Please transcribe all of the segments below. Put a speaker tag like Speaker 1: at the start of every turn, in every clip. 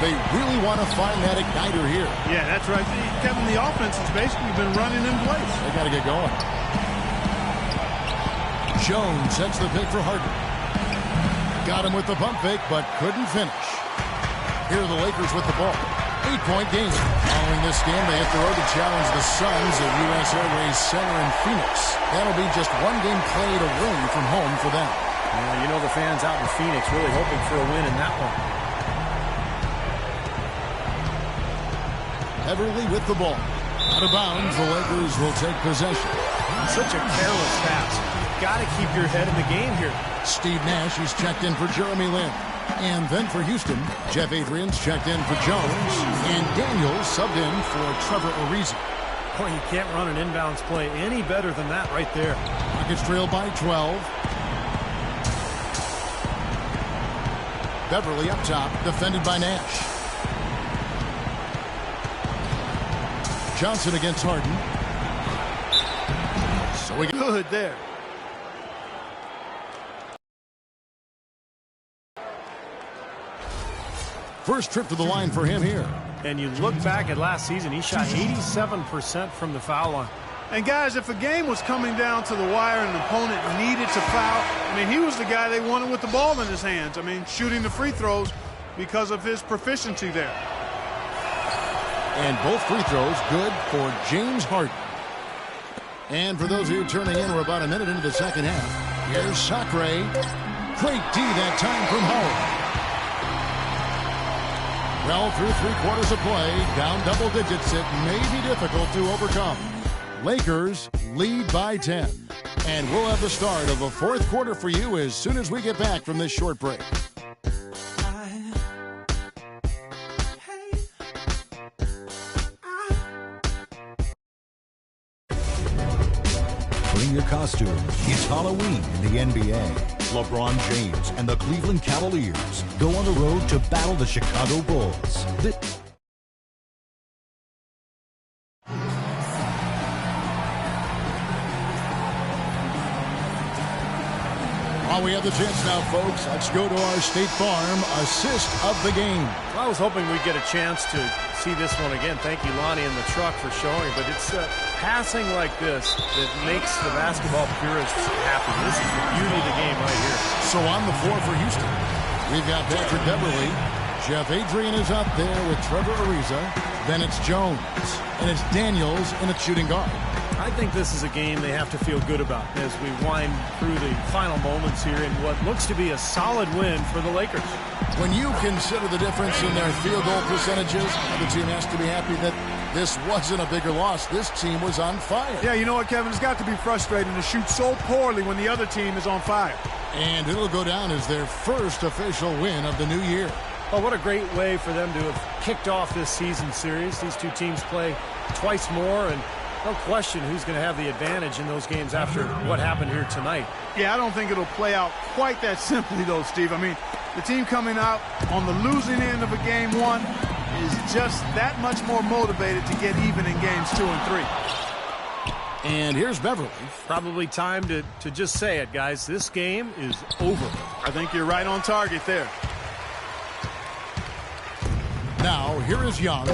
Speaker 1: They really want to find that igniter here.
Speaker 2: Yeah, that's right. Kevin, the offense has basically been running in place.
Speaker 1: They got to get going. Jones sets the pick for Harden. Got him with the pump fake, but couldn't finish. Here are the Lakers with the ball. 8-point game. Following this game, they hit the road to challenge the Suns at US Airways Center in Phoenix. That'll be just one game played away from home for them.
Speaker 3: Yeah, you know the fans out in Phoenix really hoping for a win in that one.
Speaker 1: Everly with the ball. Out of bounds, the Lakers will take possession.
Speaker 3: Such a careless pass. You've got to keep your head in the game here.
Speaker 1: Steve Nash is checked in for Jeremy Lin. And then for Houston, Jeff Adrian's checked in for Jones. And Daniels subbed in for Trevor Ariza.
Speaker 3: Boy, you can't run an inbounds play any better than that right there.
Speaker 1: Rockets trail by 12. Beverly up top, defended by Nash. Johnson against Harden. So we
Speaker 2: good there.
Speaker 1: First trip to the line for him here.
Speaker 3: And you look back at last season, he shot 87% from the foul line.
Speaker 2: And guys, if a game was coming down to the wire and an opponent needed to foul, I mean, he was the guy they wanted with the ball in his hands. I mean, shooting the free throws because of his proficiency there.
Speaker 1: And both free throws good for James Harden. And for those of you turning in, we're about a minute into the second half. Here's Sacre. Great D that time from Howard. Well, through 3 quarters of play, down double digits, it may be difficult to overcome. Lakers lead by 10. And we'll have the start of the fourth quarter for you as soon as we get back from this short break.
Speaker 4: Bring your costume. It's Halloween in the NBA. LeBron James and the Cleveland Cavaliers go on the road to battle the Chicago Bulls.
Speaker 1: While we have the chance now, folks, let's go to our State Farm assist of the game.
Speaker 3: I was hoping we'd get a chance to see this one again. Thank you, Lonnie, and the truck for showing. But it's passing like this that makes the basketball purists happy. This is the beauty of the game right here.
Speaker 1: So on the floor for Houston, we've got Patrick Beverly. Jeff Adrian is out there with Trevor Ariza. Then it's Jones. And it's Daniels in at shooting guard.
Speaker 3: I think this is a game they have to feel good about as we wind through the final moments here in what looks to be a solid win for the Lakers.
Speaker 1: When you consider the difference in their field goal percentages, the team has to be happy that this wasn't a bigger loss. This team was on fire.
Speaker 2: Yeah, you know what, Kevin? It's got to be frustrating to shoot so poorly when the other team is on fire.
Speaker 1: And it'll go down as their first official win of the new year.
Speaker 3: Oh, what a great way for them to have kicked off this season series. These two teams play twice more, and no question who's going to have the advantage in those games after what happened here tonight.
Speaker 2: Yeah, I don't think it'll play out quite that simply, though, Steve. I mean, the team coming out on the losing end of a game one is just that much more motivated to get even in games 2 and 3.
Speaker 1: And here's Beverly.
Speaker 3: Probably time to just say it, guys. This game is over.
Speaker 2: I think you're right on target there.
Speaker 1: Now, here is Young.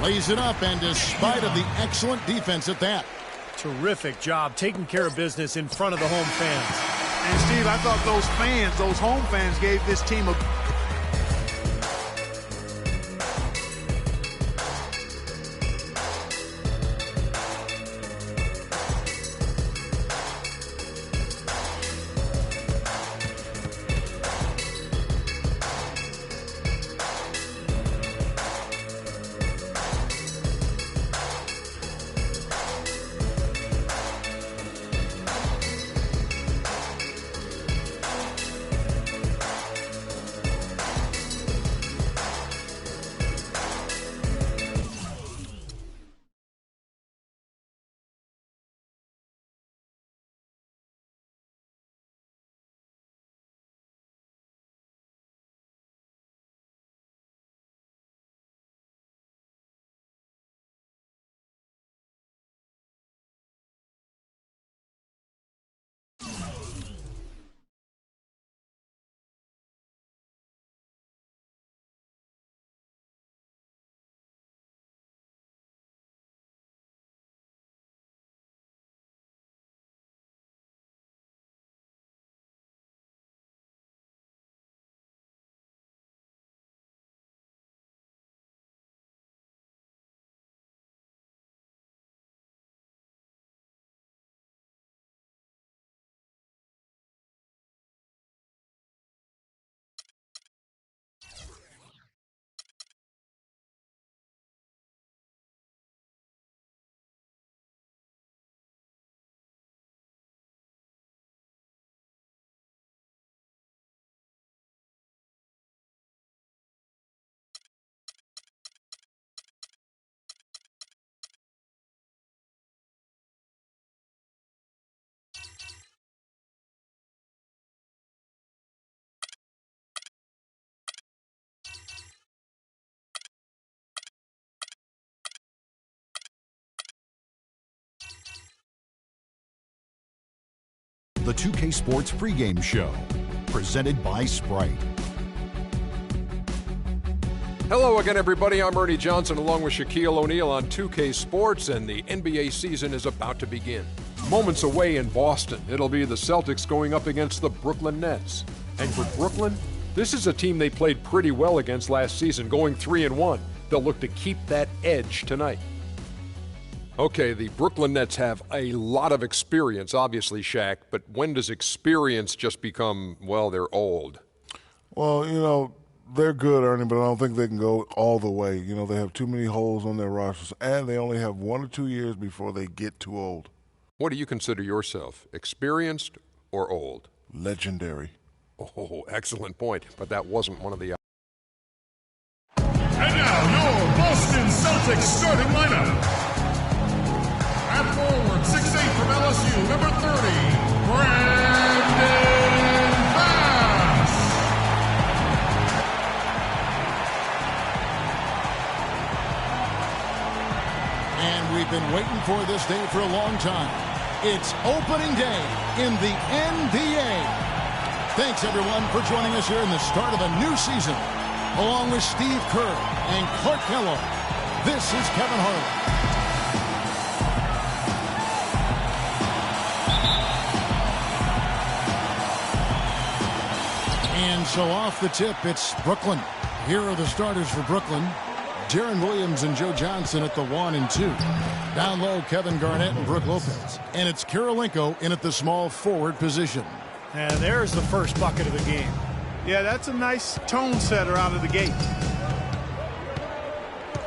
Speaker 1: Lays it up, and despite of the excellent defense at that.
Speaker 3: Terrific job taking care of business in front of the home fans.
Speaker 2: And, Steve, I thought those fans, those home fans, gave this team a...
Speaker 4: the 2K Sports pregame show, presented by Sprite.
Speaker 5: Hello again, everybody. I'm Ernie Johnson along with Shaquille O'Neal on 2K Sports, and the NBA season is about to begin. Moments away in Boston, it'll be the Celtics going up against the Brooklyn Nets. And for Brooklyn, this is a team they played pretty well against last season, going 3-1. They'll look to keep that edge tonight. Okay, the Brooklyn Nets have a lot of experience, obviously, Shaq, but when does experience just become, well, they're old?
Speaker 6: Well, you know, they're good, Ernie, but I don't think they can go all the way. You know, they have too many holes on their rosters, and they only have 1 or 2 years before they get too old.
Speaker 5: What do you consider yourself, experienced or old?
Speaker 6: Legendary.
Speaker 5: Oh, excellent point, but that wasn't one of the...
Speaker 7: And now, your Boston Celtics starting lineup. At forward, 6'8" from LSU, number 30, Brandon Bass.
Speaker 1: And we've been waiting for this day for a long time. It's opening day in the NBA. Thanks, everyone, for joining us here in the start of a new season. Along with Steve Kerr and Clark Kellogg, this is Kevin Harlan. And so off the tip, it's Brooklyn. Here are the starters for Brooklyn. Deron Williams and Joe Johnson at the 1 and 2. Down low, Kevin Garnett and Brook Lopez. And it's Kirilenko in at the small forward position.
Speaker 3: And there's the first bucket of the game.
Speaker 2: Yeah, that's a nice tone setter out of the gate.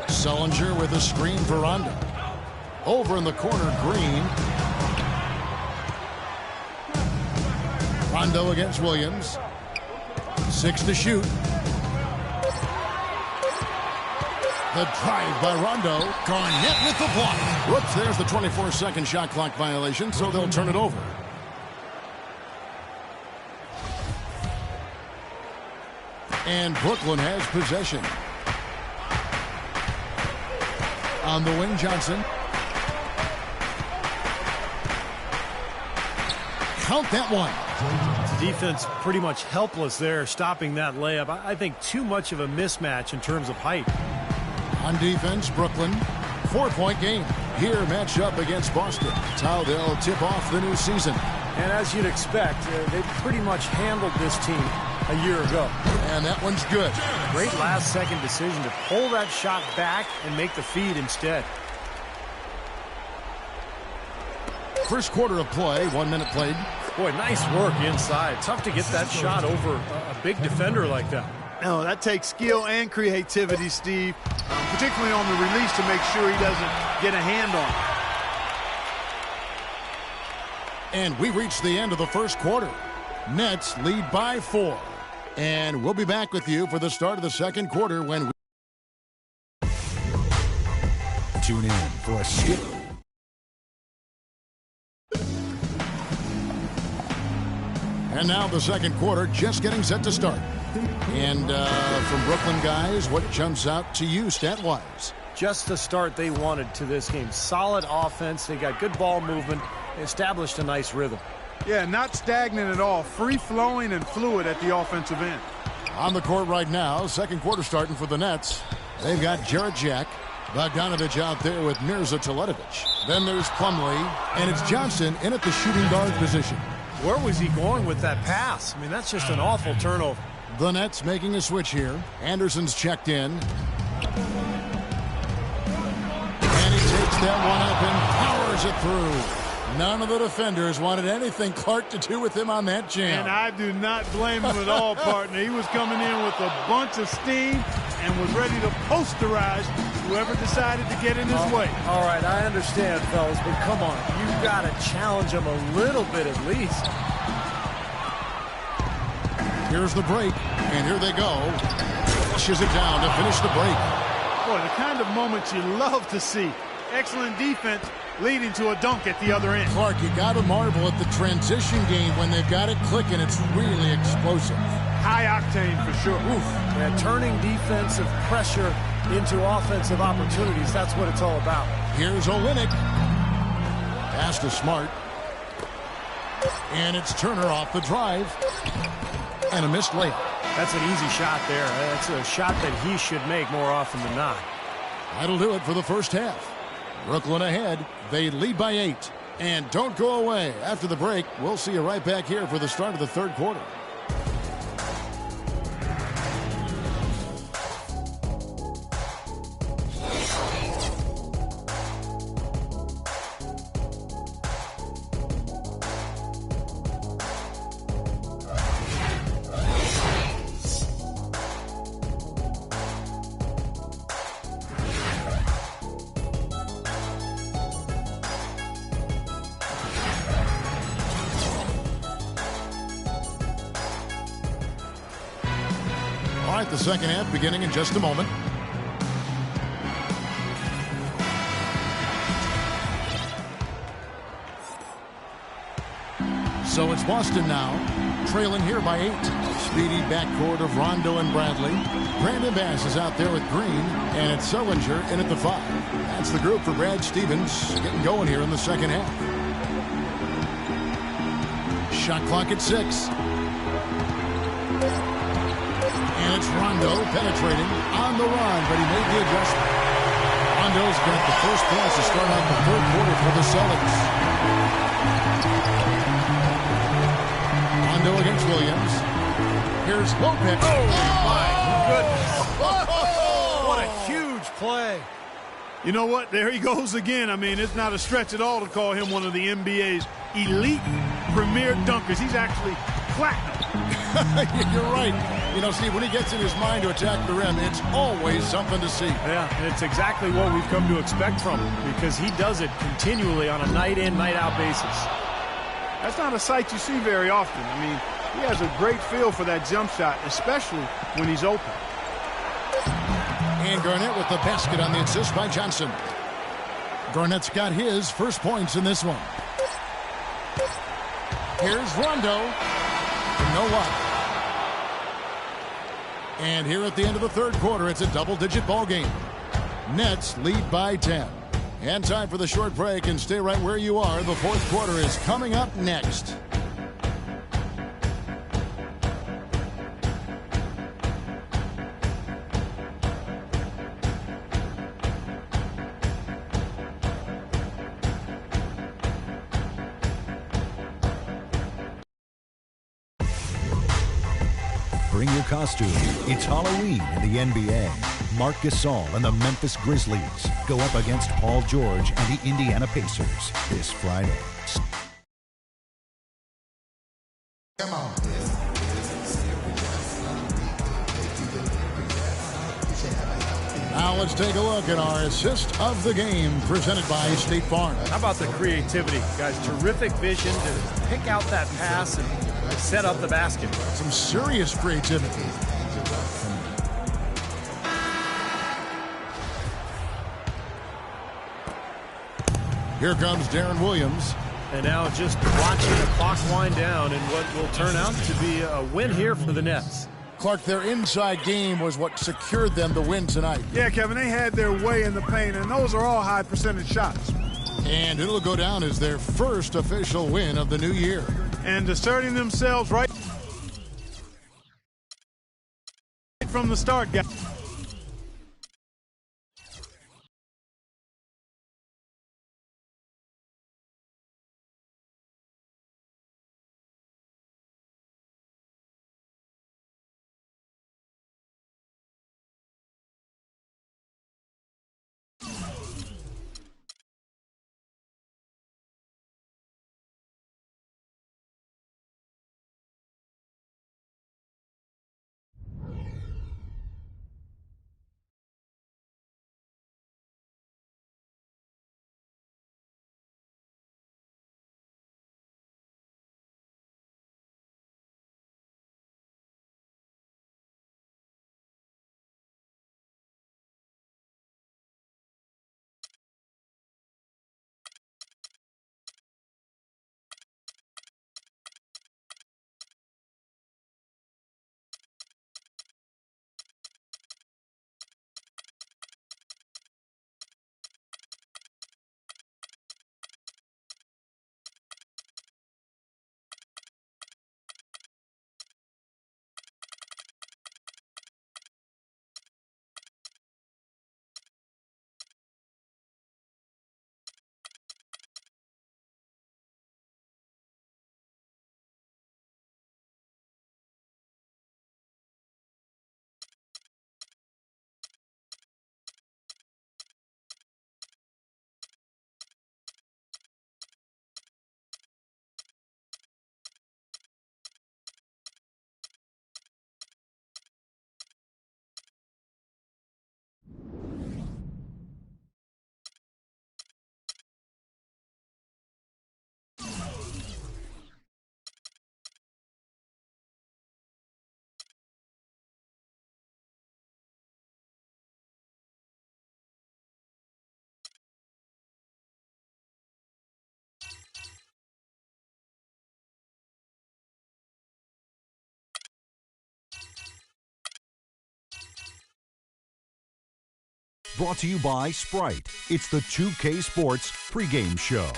Speaker 1: Sullinger with a screen for Rondo. Over in the corner, Green. Rondo against Williams. 6 to shoot. The drive by Rondo. Garnett with the block. Whoops, there's the 24-second shot clock violation, so they'll turn it over. And Brooklyn has possession. On the wing, Johnson. Count that one.
Speaker 3: Defense pretty much helpless there, stopping that layup. I think too much of a mismatch in terms of height.
Speaker 1: On defense, Brooklyn, 4-point game. Here, match up against Boston. It's how they'll tip off the new season.
Speaker 3: And as you'd expect, they pretty much handled this team a year ago.
Speaker 1: And that one's good.
Speaker 3: Great last-second decision to pull that shot back and make the feed instead.
Speaker 1: First quarter of play, 1 minute played.
Speaker 3: Boy, nice work inside. Tough to get that shot over a big defender like that.
Speaker 2: No, that takes skill and creativity, Steve, particularly on the release to make sure he doesn't get a hand on it.
Speaker 1: And we reached the end of the first quarter. Nets lead by 4. And we'll be back with you for the start of the second quarter when we
Speaker 4: Tune in for a skip.
Speaker 1: And now the second quarter just getting set to start. And from Brooklyn, guys, what jumps out to you stat-wise?
Speaker 3: Just the start they wanted to this game. Solid offense. They got good ball movement. Established a nice rhythm.
Speaker 2: Yeah, not stagnant at all. Free-flowing and fluid at the offensive end.
Speaker 1: On the court right now, second quarter starting for the Nets. They've got Jarrett Jack, Bogdanovich out there with Mirza Teletovic. Then there's Plumlee, and it's Johnson in at the shooting guard position.
Speaker 3: Where was he going with that pass? I mean, that's just an awful turnover.
Speaker 1: The Nets making a switch here. Anderson's checked in. And he takes that one up and powers it through. None of the defenders wanted anything Clark to do with him on that jam.
Speaker 2: And I do not blame him at all, partner. He was coming in with a bunch of steam and was ready to posterize whoever decided to get in his way.
Speaker 3: All right, I understand, fellas, but come on. You've got to challenge him a little bit at least.
Speaker 1: Here's the break, and here they go. Pushes it down to finish the break.
Speaker 2: Boy, the kind of moments you love to see. Excellent defense leading to a dunk at the other end.
Speaker 1: Clark, you got to marvel at the transition game when they've got it clicking. It's really explosive.
Speaker 2: High octane for sure.
Speaker 3: Oof. Yeah, turning defensive pressure into offensive opportunities. That's what it's all about.
Speaker 1: Here's Olynyk. Pass to Smart. And it's Turner off the drive. And a missed layup.
Speaker 3: That's an easy shot there. That's a shot that he should make more often than not.
Speaker 1: That'll do it for the first half. Brooklyn ahead. They lead by 8. And don't go away. After the break, we'll see you right back here for the start of the third quarter. All right, the second half beginning in just a moment. So it's Boston now, trailing here by 8. Speedy backcourt of Rondo and Bradley. Brandon Bass is out there with Green, and it's Sullinger in at the 5. That's the group for Brad Stevens getting going here in the second half. Shot clock at 6. And it's Rondo penetrating on the run, but he made the adjustment. Rondo's got the first points to start out the third quarter for the Celtics. Rondo against Williams. Here's Lopez.
Speaker 3: Oh, my goodness. What a huge play.
Speaker 2: You know what? There he goes again. I mean, it's not a stretch at all to call him one of the NBA's elite premier dunkers. He's actually platinum.
Speaker 1: You're right. You know, Steve, when he gets in his mind to attack the rim, it's always something to see.
Speaker 3: Yeah, and it's exactly what we've come to expect from him because he does it continually on a night-in, night-out basis.
Speaker 2: That's not a sight you see very often. I mean, he has a great feel for that jump shot, especially when he's open.
Speaker 1: And Garnett with the basket on the assist by Johnson. Garnett's got his first points in this one. Here's Rondo. You know what? And here at the end of the third quarter, it's a double-digit ball game. Nets lead by 10. And time for the short break, and stay right where you are. The fourth quarter is coming up next.
Speaker 4: Bring your costume. It's Halloween in the NBA. Marc Gasol and the Memphis Grizzlies go up against Paul George and the Indiana Pacers this Friday.
Speaker 1: Come on. Now let's take a look at our assist of the game presented by State Farm.
Speaker 3: How about the creativity, guys? Terrific vision to pick out that pass and set up the basket.
Speaker 1: Some serious creativity. Here comes Darren Williams.
Speaker 3: And now just watching the clock wind down and what will turn out to be a win here for the Nets.
Speaker 1: Clark, their inside game was what secured them the win tonight.
Speaker 2: Yeah, Kevin, they had their way in the paint, and those are all high percentage shots.
Speaker 1: And it'll go down as their first official win of the new year.
Speaker 2: And asserting themselves right from the start, guys.
Speaker 4: Brought to you by Sprite. It's the 2K Sports pregame show.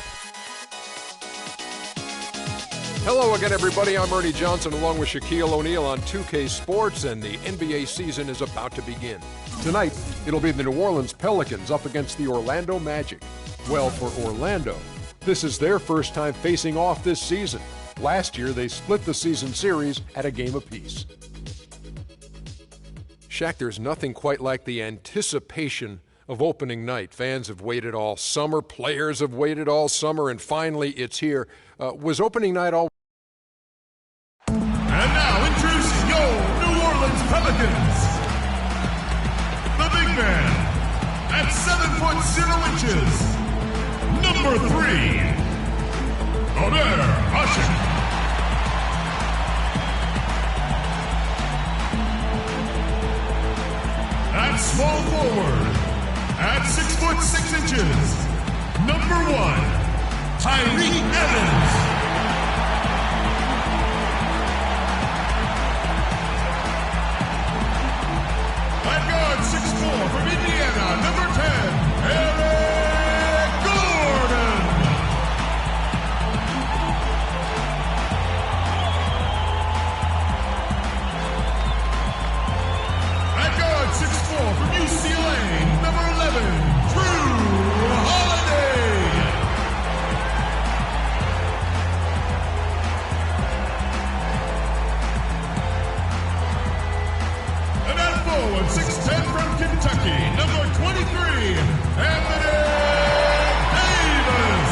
Speaker 5: Hello again, everybody. I'm Ernie Johnson along with Shaquille O'Neal on 2K Sports, and the NBA season is about to begin. Tonight, it'll be the New Orleans Pelicans up against the Orlando Magic. Well, for Orlando, this is their first time facing off this season. Last year, they split the season series at a game apiece. Shaq, there's nothing quite like the anticipation of opening night. Fans have waited all summer, players have waited all summer, and finally it's here. Was opening night all...
Speaker 7: And now introducing your New Orleans Pelicans. The big man at 7'0", number 3, Omer Asik. At small forward, at 6'6", number 1, Tyreke Evans. At guard 6'4" from Indiana, number 10, Eric Gordon. At guard 6'4" from UCLA, number 11, Drew Holiday. And at forward, 6'10" from Kentucky, number 23, Anthony Davis.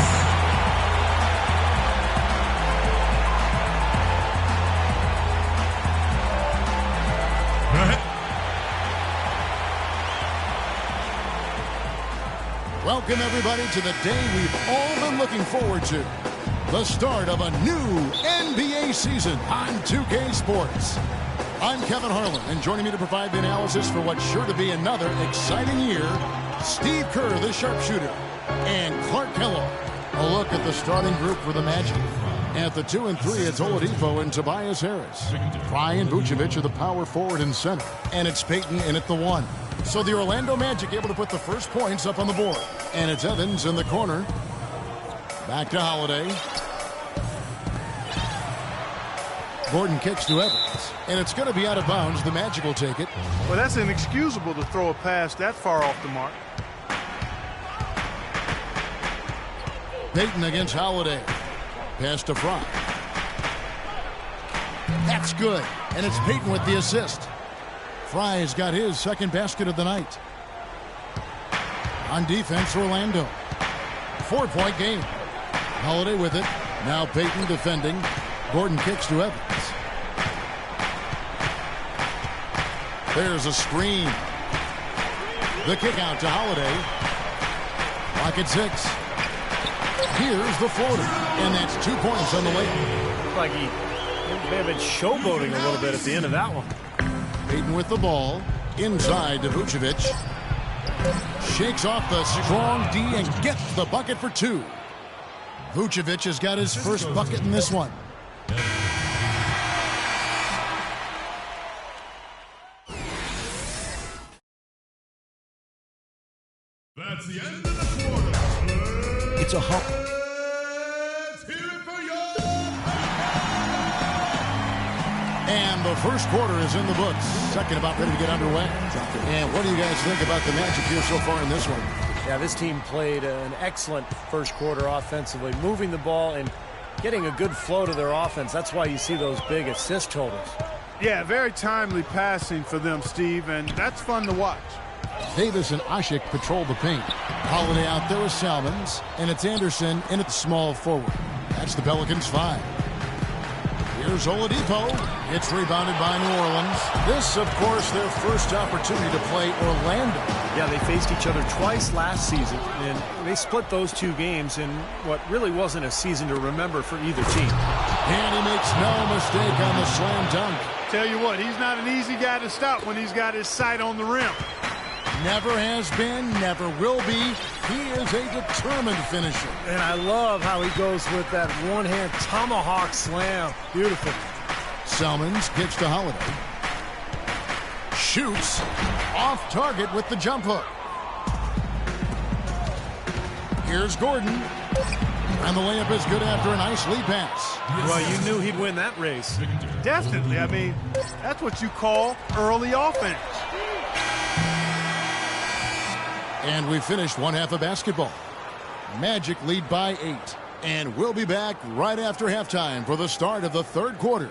Speaker 1: Welcome, everybody, to the day we've all been looking forward to. The start of a new NBA season on 2K Sports. I'm Kevin Harlan, and joining me to provide the analysis for what's sure to be another exciting year, Steve Kerr, the sharpshooter, and Clark Kellogg. A look at the starting group for the Magic. At the 2 and 3, it's Oladipo and Tobias Harris. Ryan Vucevic are the power forward and center, and it's Peyton in at the 1. So the Orlando Magic able to put the first points up on the board. And it's Evans in the corner. Back to Holiday. Gordon kicks to Evans. And it's going to be out of bounds. The Magic will take it.
Speaker 2: Well, that's inexcusable to throw a pass that far off the mark.
Speaker 1: Peyton against Holiday. Pass to Fry. That's good. And it's Peyton with the assist. Fry's got his second basket of the night. On defense, Orlando. 4-point game. Holiday with it. Now Peyton defending. Gordon kicks to Evans. There's a screen. The kick out to Holiday. Clock at 6. Here's the floater. And that's 2 points on the way.
Speaker 3: Looked like he may have been showboating a little bit at the end of that one.
Speaker 1: Peyton with the ball. Inside to Vucevic. Shakes off the strong D and gets the bucket for 2. Vucevic has got his first bucket in this one.
Speaker 7: That's the end of the quarter.
Speaker 4: It's a hop.
Speaker 7: Let's hear it for you.
Speaker 1: And the first quarter is in the books. Second about ready to get underway. And what do you guys think about the Magic here so far in this one?
Speaker 3: Yeah, this team played an excellent first quarter offensively, moving the ball and getting a good flow to their offense. That's why you see those big assist totals.
Speaker 2: Yeah, very timely passing for them, Steve, and that's fun to watch.
Speaker 1: Davis and Asik patrol the paint. Holiday out there with Salmons, and it's Anderson in at the small forward. That's the Pelicans 5. Here's Oladipo. It's rebounded by New Orleans. This, of course, their first opportunity to play Orlando.
Speaker 3: Yeah, they faced each other twice last season, and they split those 2 games in what really wasn't a season to remember for either team.
Speaker 1: And he makes no mistake on the slam dunk.
Speaker 2: Tell you what, he's not an easy guy to stop when he's got his sight on the rim.
Speaker 1: Never has been, never will be. He is a determined finisher.
Speaker 3: And I love how he goes with that one-hand tomahawk slam. Beautiful.
Speaker 1: Salmons kicks to Holiday. Shoots off target with the jump hook. Here's Gordon. And the layup is good after a nice lead pass.
Speaker 3: Well, you knew he'd win that race.
Speaker 2: Definitely. I mean, that's what you call early offense.
Speaker 1: And we finished one half of basketball. Magic lead by 8. And we'll be back right after halftime for the start of the third quarter.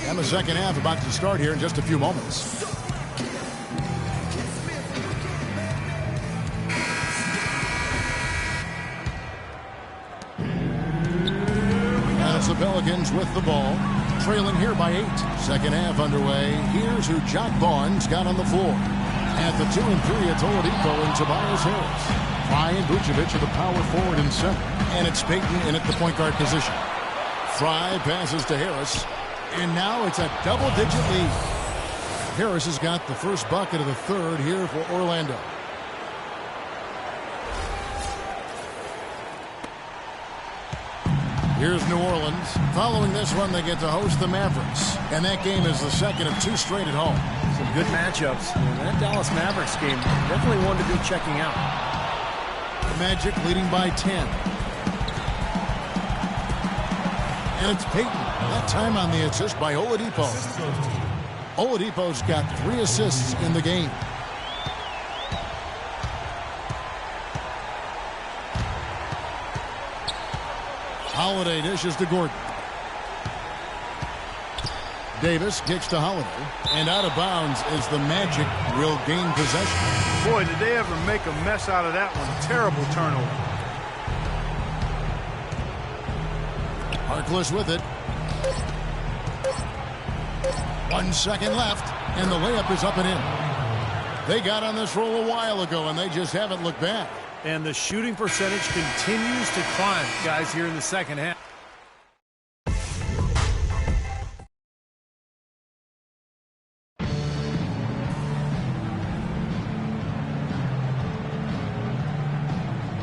Speaker 1: And the second half about to start here in just a few moments. And it's the Pelicans with the ball, trailing here by 8. Second half underway. Here's who Jock Vaughn's got on the floor. At the 2 and 3, it's Oladipo and Tobias Harris. Ryan Vucevic are the power forward and center. And it's Payton in at the point guard position. Fry passes to Harris. And now it's a double-digit lead. Harris has got the first bucket of the third here for Orlando. Here's New Orleans. Following this one, they get to host the Mavericks. And that game is the second of 2 straight at home.
Speaker 3: Some good matchups. And that Dallas Mavericks game, definitely one to be checking out.
Speaker 1: The Magic leading by 10. And it's Payton. That time on the assist by Oladipo. Oladipo's got 3 assists in the game. Holiday dishes to Gordon. Davis kicks to Holiday. And out of bounds is the Magic. Will gain possession.
Speaker 2: Boy, did they ever make a mess out of that one. Terrible turnover.
Speaker 1: Harkless with it. 1 second left, and the layup is up and in. They got on this roll a while ago, and they just haven't looked back.
Speaker 3: And the shooting percentage continues to climb, guys, here in the second half.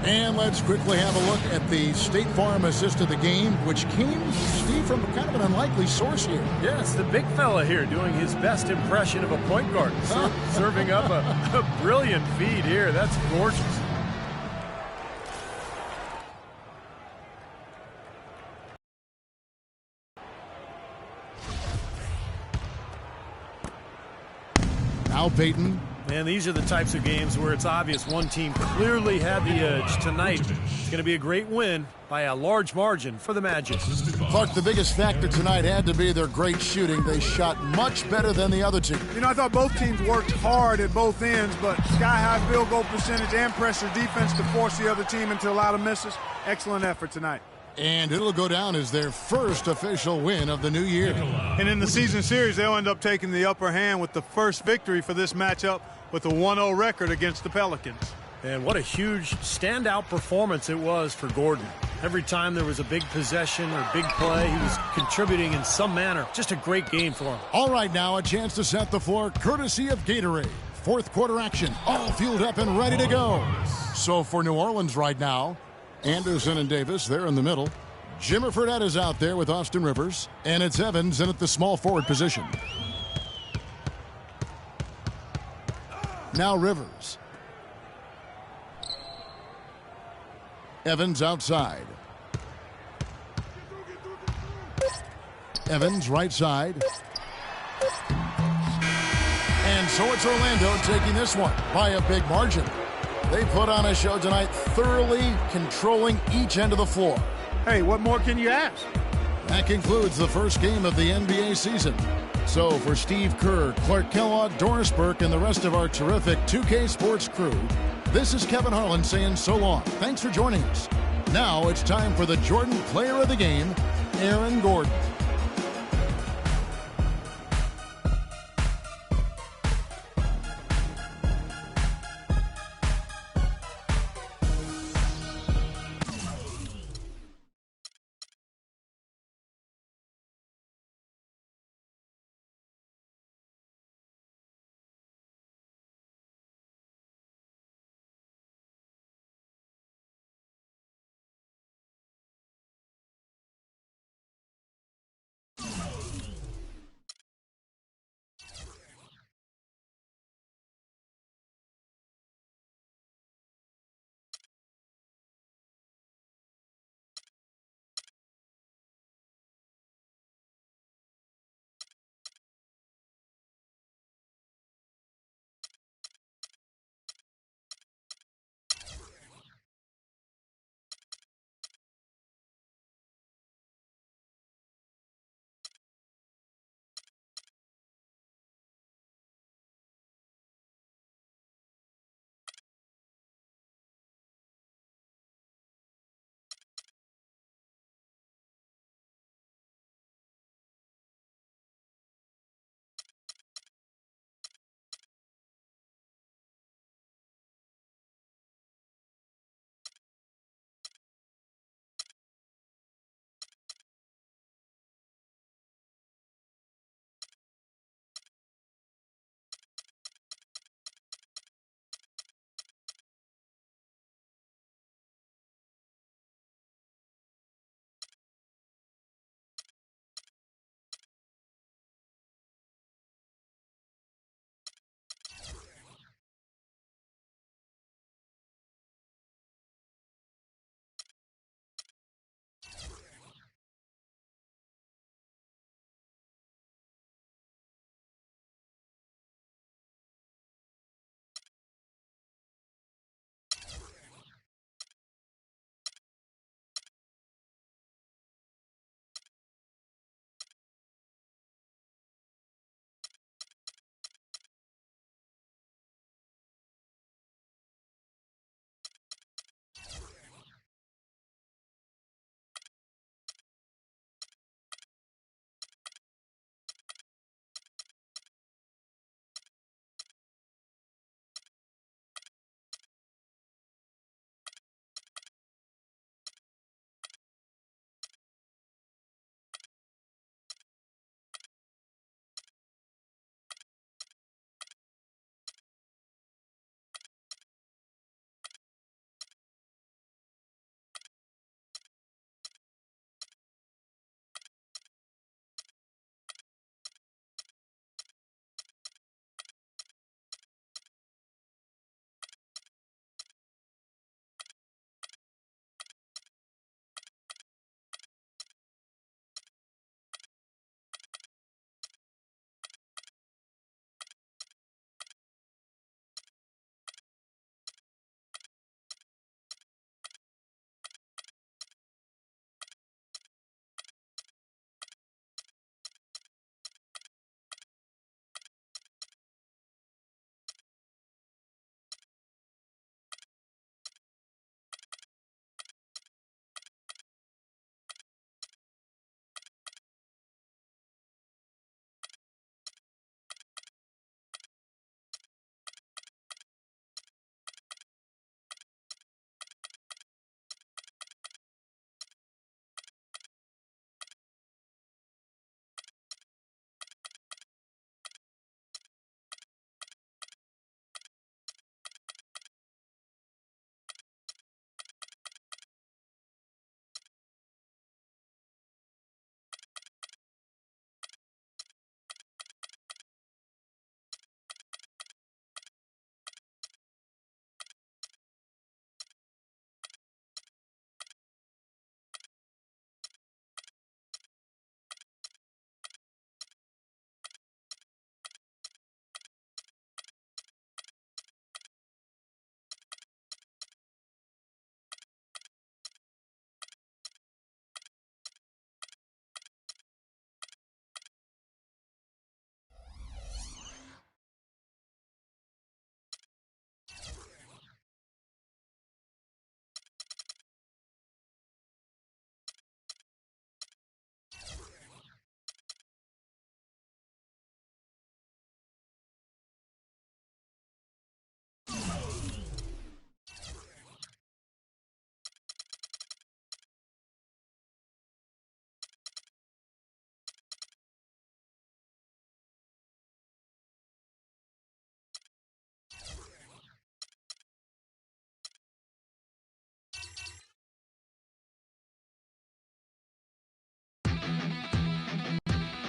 Speaker 1: And let's quickly have a look at the State Farm assist of the game, which came, Steve, from kind of an unlikely source here.
Speaker 3: Yes, the big fella here doing his best impression of a point guard. Serving up a brilliant feed here. That's gorgeous.
Speaker 1: Now Payton.
Speaker 3: And these are the types of games where it's obvious one team clearly had the edge. Tonight, it's going to be a great win by a large margin for the Magic.
Speaker 1: Clark, the biggest factor tonight had to be their great shooting. They shot much better than the other team.
Speaker 2: You know, I thought both teams worked hard at both ends, but sky-high field goal percentage and pressure defense to force the other team into a lot of misses. Excellent effort tonight.
Speaker 1: And it'll go down as their first official win of the new year.
Speaker 2: And in the season series, they'll end up taking the upper hand with the first victory for this matchup with a 1-0 record against the Pelicans.
Speaker 3: And what a huge standout performance it was for Gordon. Every time there was a big possession or big play, he was contributing in some manner. Just a great game for him.
Speaker 1: All right, now a chance to set the floor courtesy of Gatorade. Fourth quarter action, all fueled up and ready to go. So for New Orleans right now, Anderson and Davis, they're in the middle. Jimmer Fredette is out there with Austin Rivers. And it's Evans in at the small forward position. Now Rivers. Evans outside. Evans right side. And so it's Orlando taking this one by a big margin. They put on a show tonight, thoroughly controlling each end of the floor.
Speaker 2: Hey, what more can you ask?
Speaker 1: That concludes the first game of the NBA season. So for Steve Kerr, Clark Kellogg, Doris Burke, and the rest of our terrific 2K Sports crew, this is Kevin Harlan saying so long. Thanks for joining us. Now it's time for the Jordan Player of the Game, Aaron Gordon.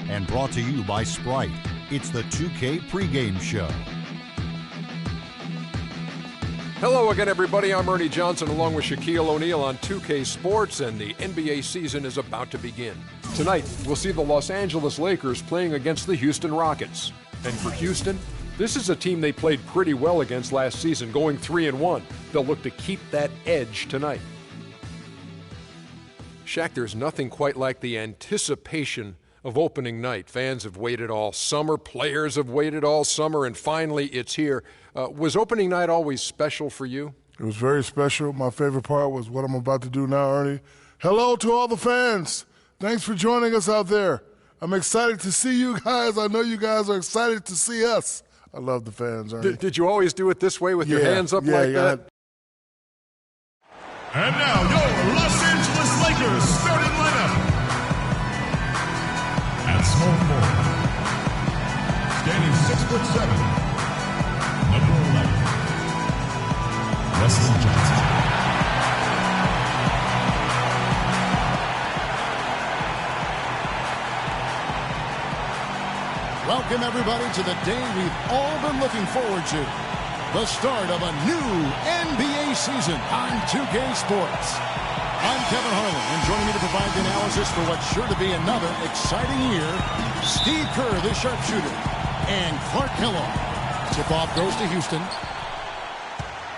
Speaker 4: And brought to you by Sprite. It's the 2K pregame show.
Speaker 5: Hello again, everybody. I'm Ernie Johnson along with Shaquille O'Neal on 2K Sports, and the NBA season is about to begin. Tonight, we'll see the Los Angeles Lakers playing against the Houston Rockets. And for Houston, this is a team they played pretty well against last season, going 3-1. They'll look to keep that edge tonight. Shaq, there's nothing quite like the anticipation of opening night. Fans have waited all summer, players have waited all summer, and finally it's here. Was opening night always special for you?
Speaker 6: It was very special. My favorite part was what I'm about to do now, Ernie. Hello to all the fans. Thanks for joining us out there. I'm excited to see you guys. I know you guys are excited to see us. I love the fans, Ernie.
Speaker 5: Did you always do it this way with your hands up like that?
Speaker 7: And now, your Los Angeles Lakers starting lineup. At small forward, standing 6'7", number 11, Wesley Johnson.
Speaker 1: Welcome, everybody, to the day we've all been looking forward to. The start of a new NBA season on 2K Sports. I'm Kevin Harlan, and joining me to provide the analysis for what's sure to be another exciting year, Steve Kerr, the sharpshooter, and Clark Kellogg. Tip-off goes to Houston.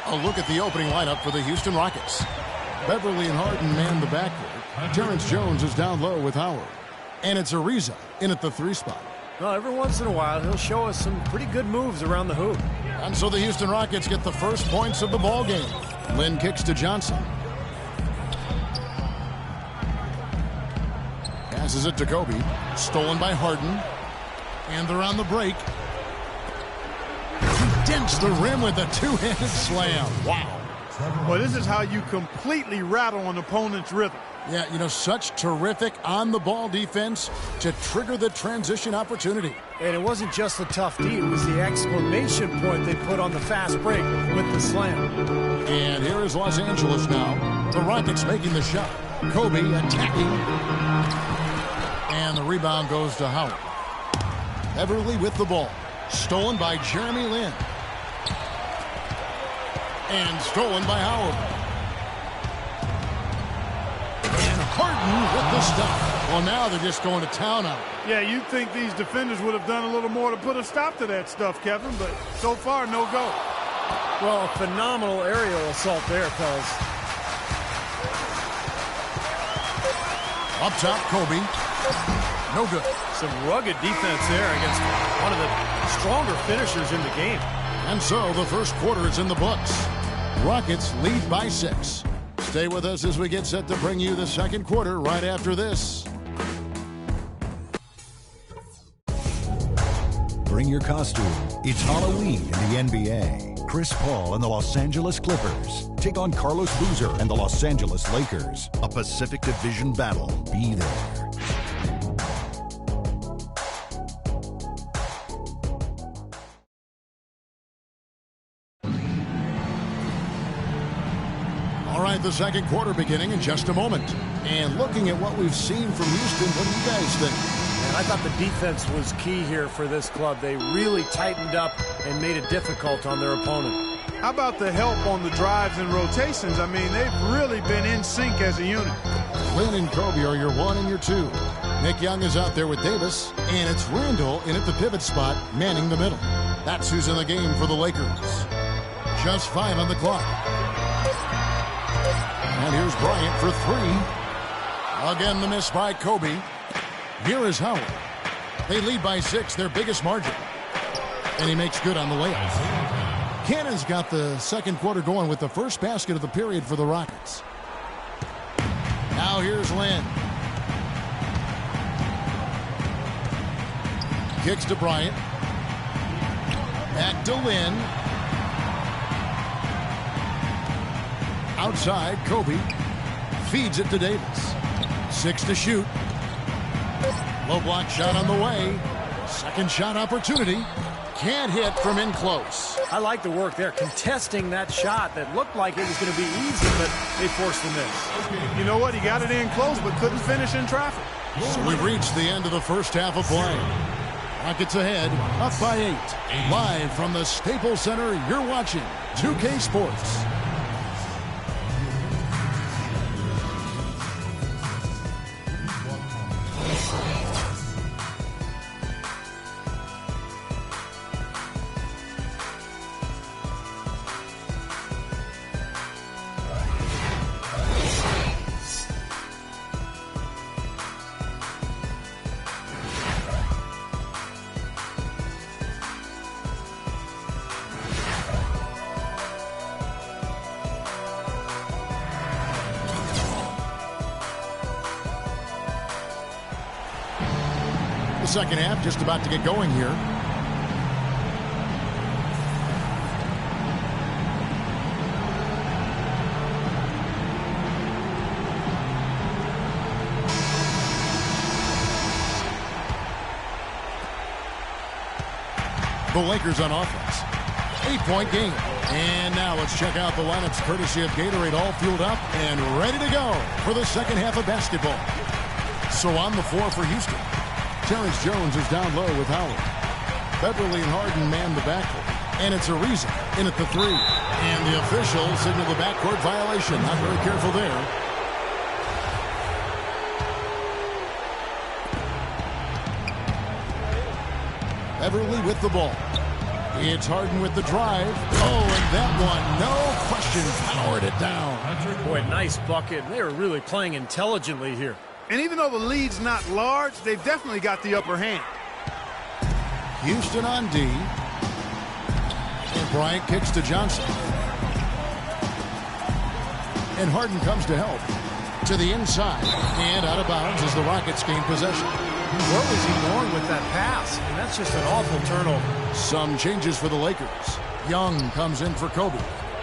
Speaker 1: A look at the opening lineup for the Houston Rockets. Beverly and Harden man the backcourt. Terrence Jones is down low with Howard. And it's Ariza in at the 3 spot.
Speaker 3: Well, every once in a while, he'll show us some pretty good moves around the hoop.
Speaker 1: And so the Houston Rockets get the first points of the ball game. Lynn kicks to Johnson. Passes it to Kobe. Stolen by Harden. And they're on the break. He dents the rim with a two-handed slam. Wow.
Speaker 2: Well, this is how you completely rattle an opponent's rhythm.
Speaker 1: Yeah, you know, such terrific on-the-ball defense to trigger the transition opportunity.
Speaker 3: And it wasn't just the tough D, it was the exclamation point they put on the fast break with the slam.
Speaker 1: And here is Los Angeles now. The Rockets making the shot. Kobe attacking. And the rebound goes to Howard. Beverly with the ball. Stolen by Jeremy Lin. And stolen by Howard. Harden with the stop. Well, now they're just going to town on it.
Speaker 2: Yeah, you'd think these defenders would have done a little more to put a stop to that stuff, Kevin, but so far, no go.
Speaker 3: Well, a phenomenal aerial assault there, fellas.
Speaker 1: Up top, Kobe. No good.
Speaker 3: Some rugged defense there against one of the stronger finishers in the game.
Speaker 1: And so the first quarter is in the books. Rockets lead by 6. Stay with us as we get set to bring you the second quarter right after this.
Speaker 4: Bring your costume. It's Halloween in the NBA. Chris Paul and the Los Angeles Clippers take on Carlos Boozer and the Los Angeles Lakers. A Pacific Division battle. Be there.
Speaker 1: All right, the second quarter beginning in just a moment. And looking at what we've seen from Houston, what do you guys think?
Speaker 3: And I thought the defense was key here for this club. They really tightened up and made it difficult on their opponent.
Speaker 2: How about the help on the drives and rotations? I mean, they've really been in sync as a unit.
Speaker 1: Lynn and Kobe are your 1 and your 2. Nick Young is out there with Davis, and it's Randall in at the pivot spot, manning the middle. That's who's in the game for the Lakers. Just 5 on the clock. And here's Bryant for 3. Again, the miss by Kobe. Here is Howard. They lead by 6, their biggest margin. And he makes good on the layup. Cannon's got the second quarter going with the first basket of the period for the Rockets. Now here's Lynn. Kicks to Bryant. Back to Lynn. Outside, Kobe feeds it to Davis. 6 to shoot. Low block shot on the way. Second shot opportunity. Can't hit from in close.
Speaker 3: I like the work there, contesting that shot that looked like it was going to be easy, but they forced the miss.
Speaker 2: You know what? He got it in close, but couldn't finish in traffic.
Speaker 1: So we've reached the end of the first half of play. Rockets ahead, up by 8. Live from the Staples Center, you're watching 2K Sports. The second half just about to get going here. The Lakers on offense. 8-point game. And now let's check out the lineups courtesy of Gatorade, all fueled up and ready to go for the second half of basketball. So on the floor for Houston, Terrence Jones is down low with Howard. Beverly and Harden man the backcourt. And it's Ariza in at the 3. And the officials signal the backcourt violation. Not very careful there. Beverly with the ball. It's Harden with the drive. Oh, and that one, no question, powered it down.
Speaker 3: Boy, nice bucket. They were really playing intelligently here.
Speaker 2: And even though the lead's not large, they've definitely got the upper hand.
Speaker 1: Houston on D. And Bryant kicks to Johnson. And Harden comes to help. To the inside. And out of bounds as the Rockets gain possession.
Speaker 3: Where was he going with that pass? And that's just an awful turnover.
Speaker 1: Some changes for the Lakers. Young comes in for Kobe.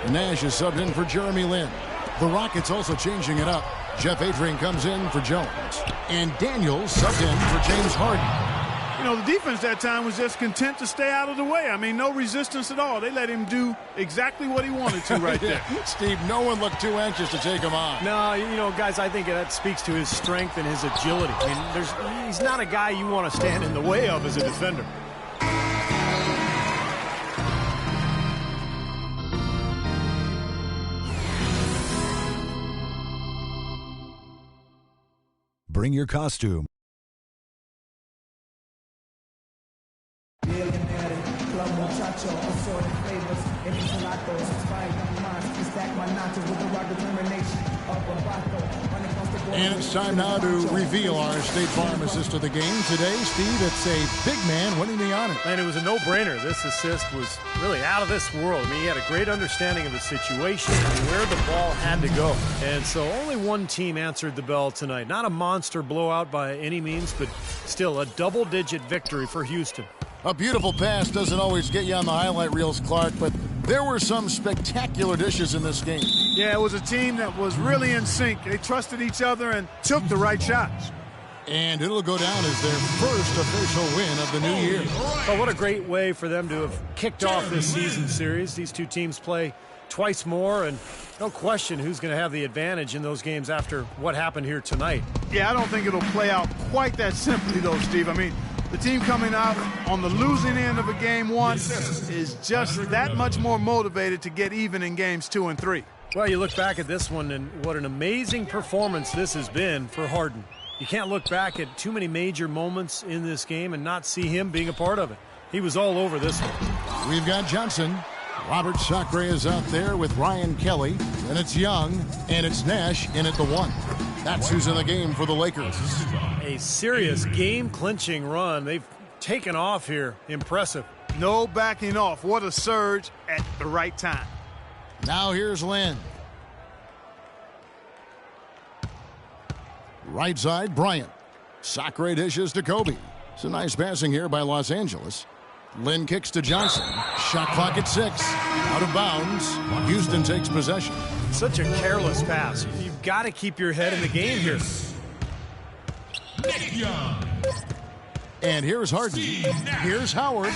Speaker 1: Nash is subbed in for Jeremy Lin. The Rockets also changing it up. Jeff Adrian comes in for Jones. And Daniels subbed in for James Harden.
Speaker 2: You know, the defense that time was just content to stay out of the way. I mean, no resistance at all. They let him do exactly what he wanted to right there.
Speaker 1: Steve, no one looked too anxious to take him on.
Speaker 3: No, you know, guys, I think that speaks to his strength and his agility. I mean, he's not a guy you want to stand in the way of as a defender.
Speaker 4: Bring your costume.
Speaker 1: And it's time now to reveal our State Farm assist of the game. Today, Steve, it's a big man winning the honor.
Speaker 3: And it was a no-brainer. This assist was really out of this world. I mean, he had a great understanding of the situation and where the ball had to go. And so only one team answered the bell tonight. Not a monster blowout by any means, but still a double-digit victory for Houston.
Speaker 1: A beautiful pass doesn't always get you on the highlight reels, Clark, but there were some spectacular dishes in this game.
Speaker 2: Yeah, it was a team that was really in sync. They trusted each other and took the right shots.
Speaker 1: And it'll go down as their first official win of the new year.
Speaker 3: But what a great way for them to have kicked off this season series. These two teams play twice more, and no question who's going to have the advantage in those games after what happened here tonight.
Speaker 2: Yeah, I don't think it'll play out quite that simply, though, Steve. I mean, the team coming out on the losing end of a game one is just that much more motivated to get even in games 2 and 3.
Speaker 3: Well, you look back at this one, and what an amazing performance this has been for Harden. You can't look back at too many major moments in this game and not see him being a part of it. He was all over this one.
Speaker 1: We've got Johnson. Robert Sacre is out there with Ryan Kelly. And it's Young, and it's Nash in at the 1. That's who's in the game for the Lakers.
Speaker 3: A serious game-clinching run. They've taken off here. Impressive.
Speaker 2: No backing off. What a surge at the right time.
Speaker 1: Now here's Lin. Right side, Bryant. Sacre dishes to Kobe. It's a nice passing here by Los Angeles. Lin kicks to Johnson. Shot clock at 6. Out of bounds. Houston takes possession.
Speaker 3: Such a careless pass. You've got to keep your head in the game here.
Speaker 1: And here's Harden. Here's Howard.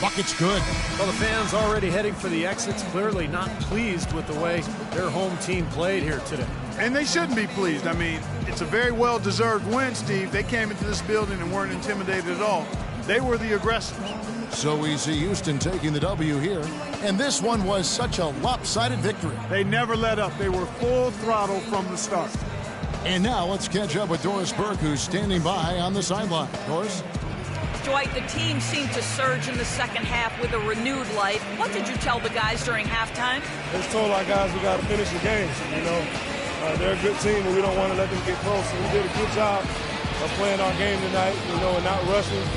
Speaker 1: Bucket's good.
Speaker 3: Well, the fans already heading for the exits, clearly not pleased with the way their home team played here today.
Speaker 2: And they shouldn't be pleased. I mean, it's a very well-deserved win, Steve. They came into this building and weren't intimidated at all. They were the aggressors.
Speaker 1: So we see Houston taking the W here. And this one was such a lopsided victory.
Speaker 2: They never let up. They were full throttle from the start.
Speaker 1: And now let's catch up with Doris Burke, who's standing by on the sideline. Doris?
Speaker 8: Dwight, the team seemed to surge in the second half with a renewed life. What did you tell the guys during halftime?
Speaker 9: I just told our guys we got to finish the game. You know, they're a good team, and we don't want to let them get close. So we did a good job of playing our game tonight, you know, and not rushing.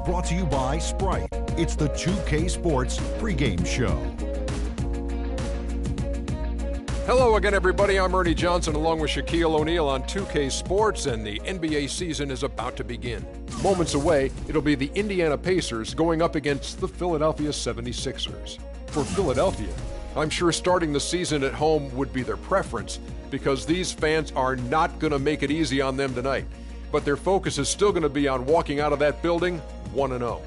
Speaker 4: brought to you by Sprite. It's the 2K Sports pregame show.
Speaker 5: Hello again, everybody. I'm Ernie Johnson along with Shaquille O'Neal on 2K Sports, and the NBA season is about to begin. Moments away, it'll be the Indiana Pacers going up against the Philadelphia 76ers. For Philadelphia, I'm sure starting the season at home would be their preference because these fans are not going to make it easy on them tonight. But their focus is still going to be on walking out of that building 1-0.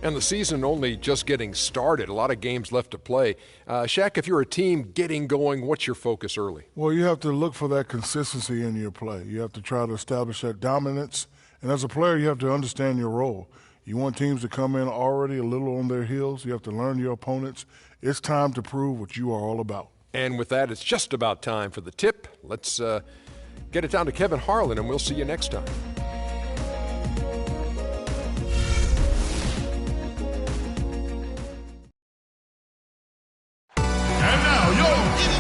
Speaker 5: And the season only just getting started. A lot of games left to play. Shaq, if you're a team getting going, what's your focus early?
Speaker 6: Well, you have to look for that consistency in your play. You have to try to establish that dominance. And as a player, you have to understand your role. You want teams to come in already a little on their heels. You have to learn your opponents. It's time to prove what you are all about.
Speaker 5: And with that, it's just about time for the tip. Let's get it down to Kevin Harlan, and we'll see you next time.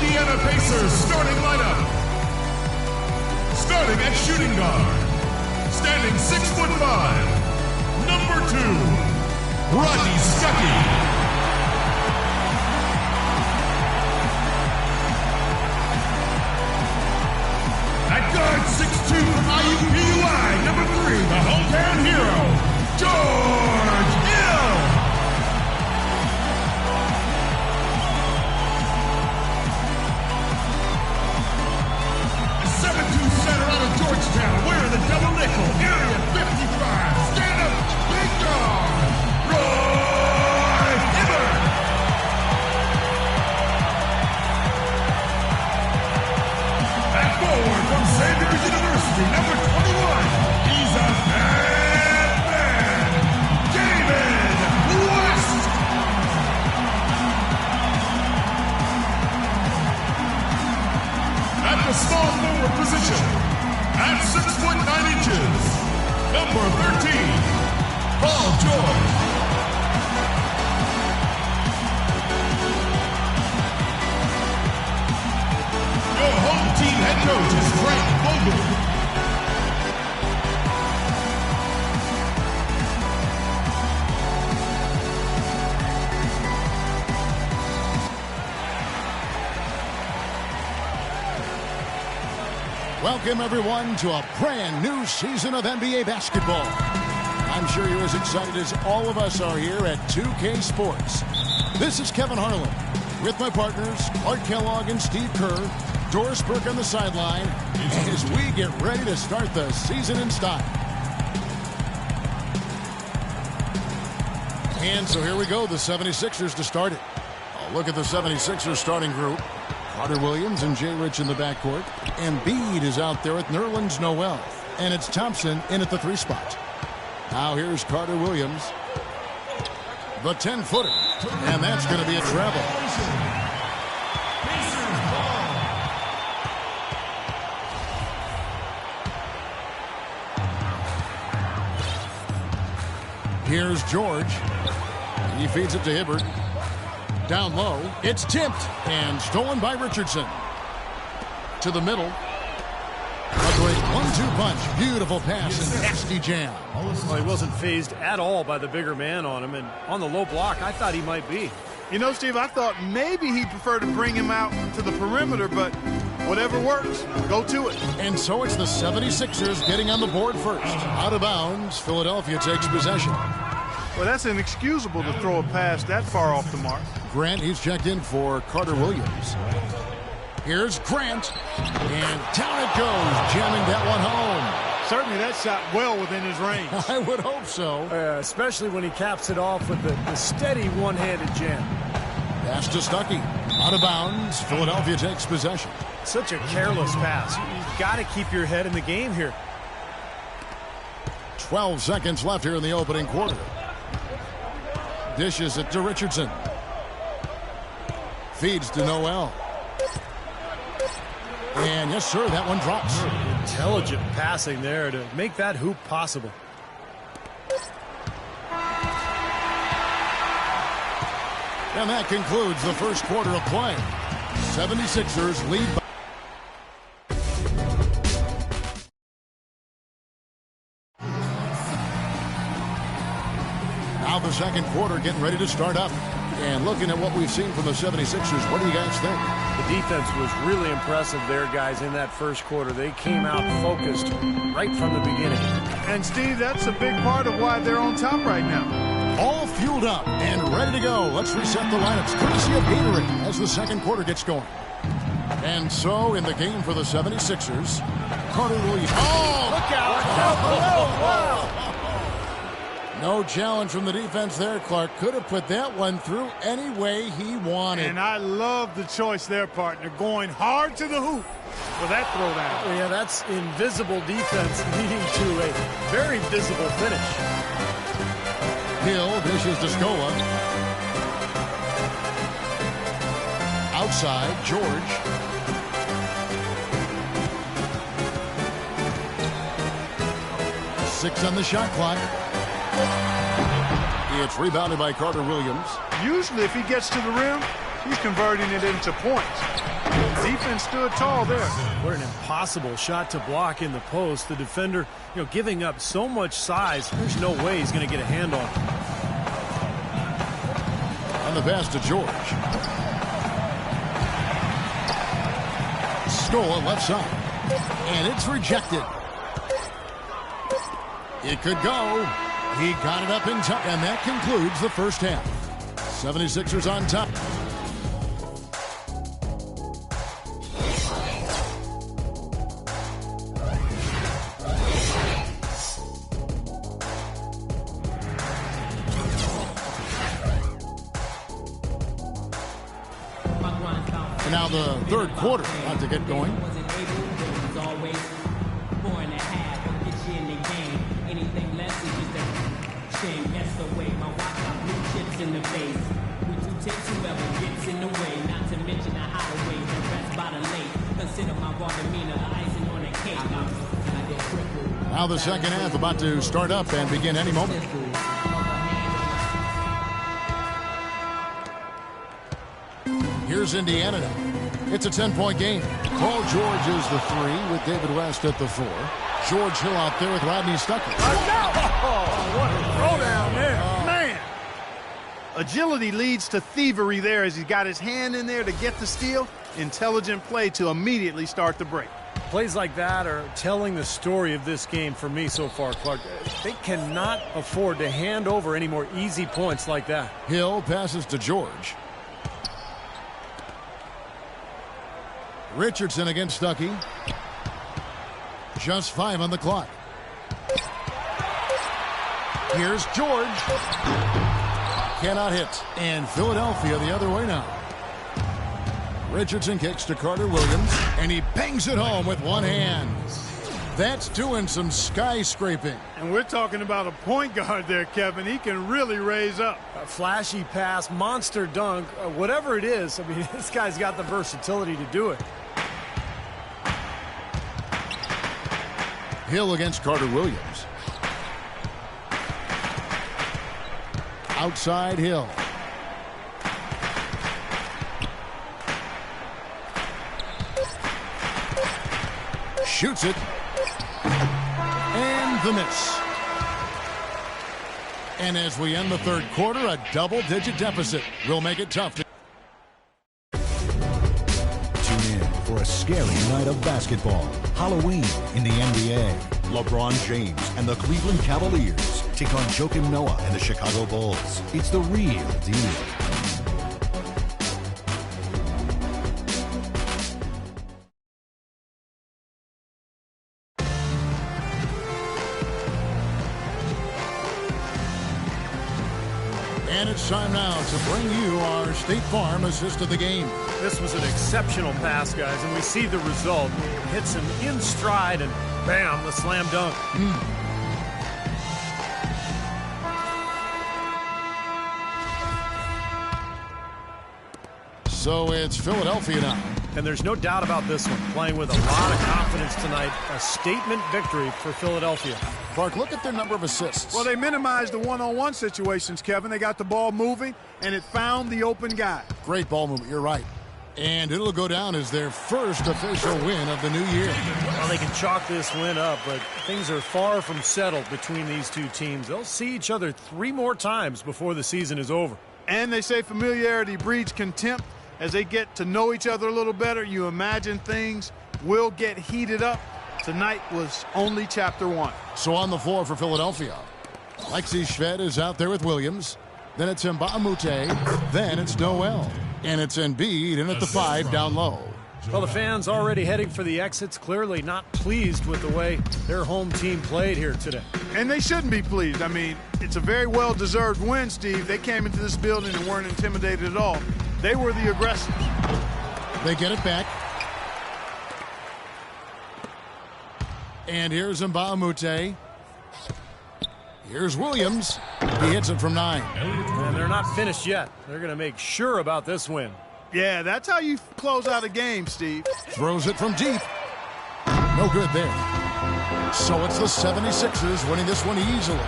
Speaker 7: Indiana Pacers starting lineup. Starting at shooting guard, standing 6'5", number 2, Rodney Stuckey. At guard, 6'2", from IUPUI, number 3, the hometown hero, George Hill. Center out of Georgetown, wearing the double nickel, area 55. Stand up, big dog, Roy Hibbert. At forward from Sanders University, number 21, he's a bad man, David West. At the small forward position, at 6'9", number 13, Paul George. Your home team head coach is Frank Vogel.
Speaker 1: Welcome, everyone, to a brand new season of NBA basketball. I'm sure you're as excited as all of us are here at 2K Sports. This is Kevin Harlan with my partners, Clark Kellogg and Steve Kerr, Doris Burke on the sideline, as we get ready to start the season in style. And so here we go, the 76ers to start it. A look at the 76ers starting group. Carter Williams and Jay Rich in the backcourt. Embiid is out there with Nerlens Noel. And it's Thompson in at the 3 spot. Now here's Carter Williams. The 10-footer. And that's going to be a travel. Here's George. He feeds it to Hibbert. Down low, it's tipped and stolen by Richardson. To the middle. A great 1-2 punch. Beautiful pass and nasty jam.
Speaker 3: Well, he wasn't fazed at all by the bigger man on him, and on the low block, I thought he might be.
Speaker 2: You know, Steve, I thought maybe he'd prefer to bring him out to the perimeter, but whatever works, go to it.
Speaker 1: And so it's the 76ers getting on the board first. Out of bounds, Philadelphia takes possession.
Speaker 2: Well, that's inexcusable to throw a pass that far off the mark.
Speaker 1: Grant, he's checked in for Carter Williams. Here's Grant, and down it goes, jamming that one home.
Speaker 2: Certainly that shot well within his range.
Speaker 1: I would hope so.
Speaker 3: Especially when he caps it off with the steady one-handed jam.
Speaker 1: Pass to Stuckey. Out of bounds, Philadelphia takes possession.
Speaker 3: Such a careless pass. You've got to keep your head in the game here.
Speaker 1: 12 seconds left here in the opening quarter. Dishes it to Richardson. Feeds to Noel. And yes, sir, that one drops.
Speaker 3: Intelligent passing there to make that hoop possible.
Speaker 1: And that concludes the first quarter of play. 76ers lead by second quarter getting ready to start up. And looking at what we've seen from the 76ers, what do you guys think?
Speaker 3: The defense was really impressive there, guys, in that first quarter. They came out focused right from the beginning.
Speaker 2: And, Steve, that's a big part of why they're on top right now.
Speaker 1: All fueled up and ready to go. Let's reset the lineups courtesy of Gatorade as the second quarter gets going. And so in the game for the 76ers, Carter Williams. Oh, look out! Wow. No challenge from the defense there. Clark could have put that one through any way he wanted.
Speaker 2: And I love the choice there, partner, going hard to the hoop for that throwdown.
Speaker 3: Yeah, that's invisible defense leading to a very visible finish.
Speaker 1: Hill dishes to Scola. Outside, George. Six on the shot clock. It's rebounded by Carter Williams.
Speaker 2: Usually if he gets to the rim, he's converting it into points. Defense stood tall there.
Speaker 3: What an impossible shot to block in the post. The defender, giving up so much size, there's no way he's going to get a hand on it.
Speaker 1: On the pass to George. Scola left side. And it's rejected. It could go. He got it up in time. And that concludes the first half. 76ers on top. And now the third quarter about to get going. Now the second half about to start up and begin any moment. Here's Indiana now. It's a 10-point game. Paul George is the 3 with David West at the 4. George Hill out there with Rodney Stuckey.
Speaker 2: Oh, what a throwdown there. Man. Agility leads to thievery there as he got his hand in there to get the steal. Intelligent play to immediately start the break.
Speaker 3: Plays like that are telling the story of this game for me so far, Clark. They cannot afford to hand over any more easy points like that.
Speaker 1: Hill passes to George. Richardson against Stuckey. Just 5 on the clock. Here's George. Cannot hit. And Philadelphia the other way now. Richardson kicks to Carter Williams, and he bangs it home with one hand. That's doing some skyscraping.
Speaker 2: And we're talking about a point guard there, Kevin. He can really raise up.
Speaker 3: A flashy pass, monster dunk, whatever it is. I mean, this guy's got the versatility to do it.
Speaker 1: Hill against Carter Williams. Outside Hill. Shoots it. And the miss. And as we end the third quarter, a double-digit deficit will make it tough.
Speaker 4: Tune in for a scary night of basketball. Halloween in the NBA. LeBron James and the Cleveland Cavaliers take on Joakim Noah and the Chicago Bulls. It's the real deal.
Speaker 1: And it's time now to bring you our State Farm assist of the game.
Speaker 3: This was an exceptional pass, guys, and we see the result. It hits him in stride, and bam, the slam dunk.
Speaker 1: So it's Philadelphia now.
Speaker 3: And there's no doubt about this one. Playing with a lot of confidence tonight. A statement victory for Philadelphia.
Speaker 1: Clark, look at their number of assists.
Speaker 2: Well, they minimized the one-on-one situations, Kevin. They got the ball moving, and it found the open guy.
Speaker 1: Great ball movement. You're right. And it'll go down as their first official win of the new year.
Speaker 3: Well, they can chalk this win up, but things are far from settled between these two teams. They'll see each other 3 more times before the season is over.
Speaker 2: And they say familiarity breeds contempt. As they get to know each other a little better, you imagine things will get heated up. Tonight was only chapter 1.
Speaker 1: So on the floor for Philadelphia, Lexi Shved is out there with Williams. Then it's Mbah a Moute. Then it's Noel. And it's Embiid in at the 5 down low.
Speaker 3: Well, the fans already heading for the exits, clearly not pleased with the way their home team played here today.
Speaker 2: And they shouldn't be pleased. I mean, it's a very well-deserved win, Steve. They came into this building and weren't intimidated at all. They were the aggressors.
Speaker 1: They get it back. And here's Mbah a Moute. Here's Williams. He hits it from 9.
Speaker 3: And they're not finished yet. They're going to make sure about this win.
Speaker 2: Yeah, that's how you close out a game, Steve.
Speaker 1: Throws it from deep. No good there. So it's the 76ers winning this one easily.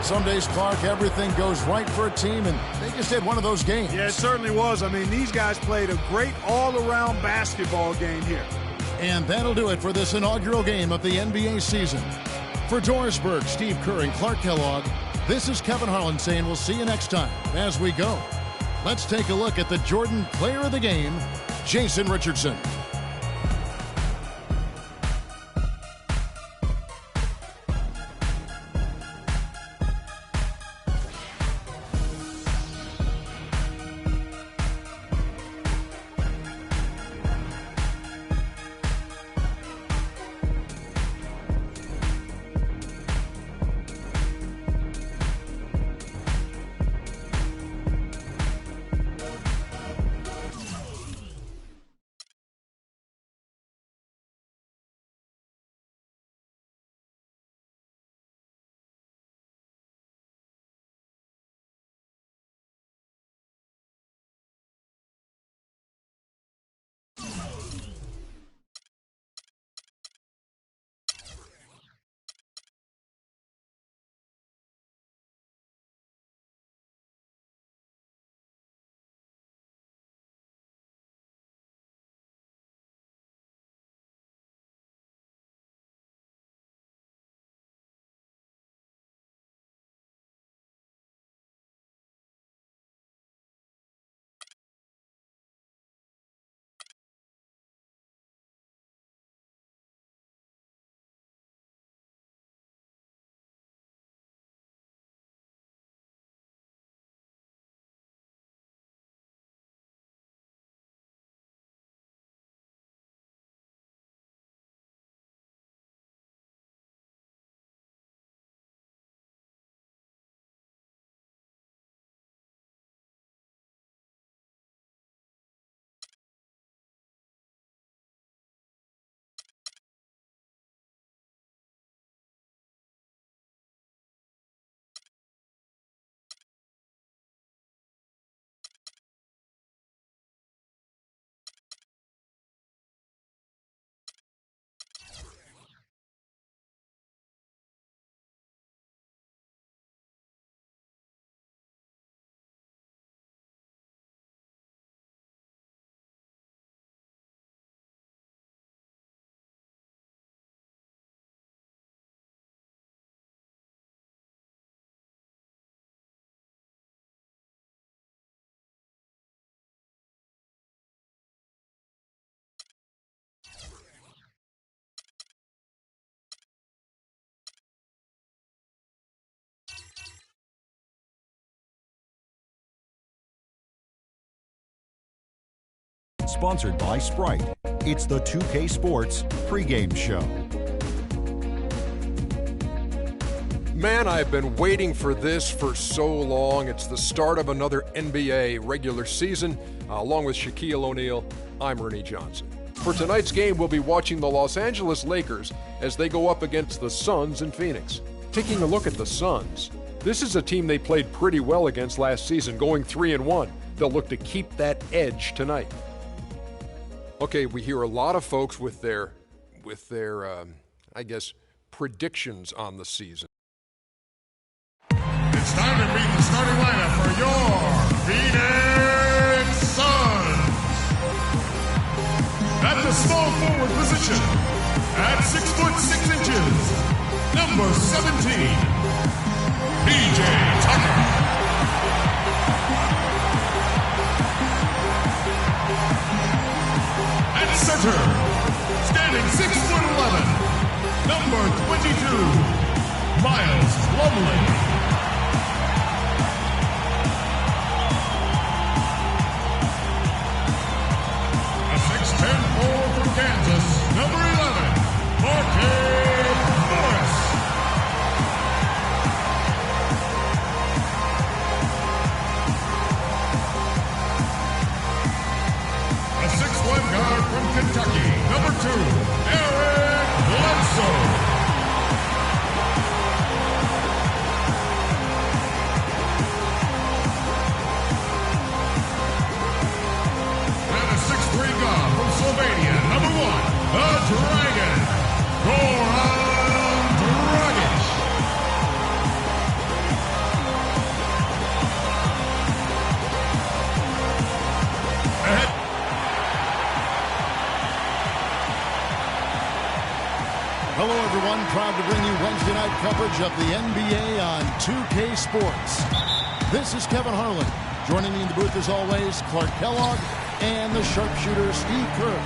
Speaker 1: Some days, Clark, everything goes right for a team, and they just had one of those games.
Speaker 2: Yeah, it certainly was. I mean, these guys played a great all-around basketball game here.
Speaker 1: And that'll do it for this inaugural game of the NBA season. For Doris Burke, Steve Kerr, and Clark Kellogg, this is Kevin Harlan saying we'll see you next time. As we go, let's take a look at the Jordan Player of the Game, Jason Richardson.
Speaker 4: Sponsored by Sprite. It's the 2K Sports pregame show.
Speaker 5: Man, I've been waiting for this for so long. It's the start of another NBA regular season. Along with Shaquille O'Neal, I'm Ernie Johnson. For tonight's game, we'll be watching the Los Angeles Lakers as they go up against the Suns in Phoenix. Taking a look at the Suns, this is a team they played pretty well against last season, going 3-1. They'll look to keep that edge tonight. Okay, we hear a lot of folks with their I guess, predictions on the season.
Speaker 7: It's time to meet the starting lineup for your Phoenix Suns. submission, at 6 foot 6 inches, number 17, PJ Tucker. At center, standing 6 foot 11, number 22, Miles Plumlee. A 6'10" forward from Kansas, number 11, Markieff Morris. A 6'1" guard from Kentucky, number 2, Eric Bledsoe. And a 6'3" guard from Slovenia, number 1, the Dragon, Goran Dragic. Ahead.
Speaker 1: Hello, everyone. Proud to bring you Wednesday night coverage of the NBA on 2K Sports. This is Kevin Harlan. Joining me in the booth, as always, Clark Kellogg and the sharpshooter Steve Kerr.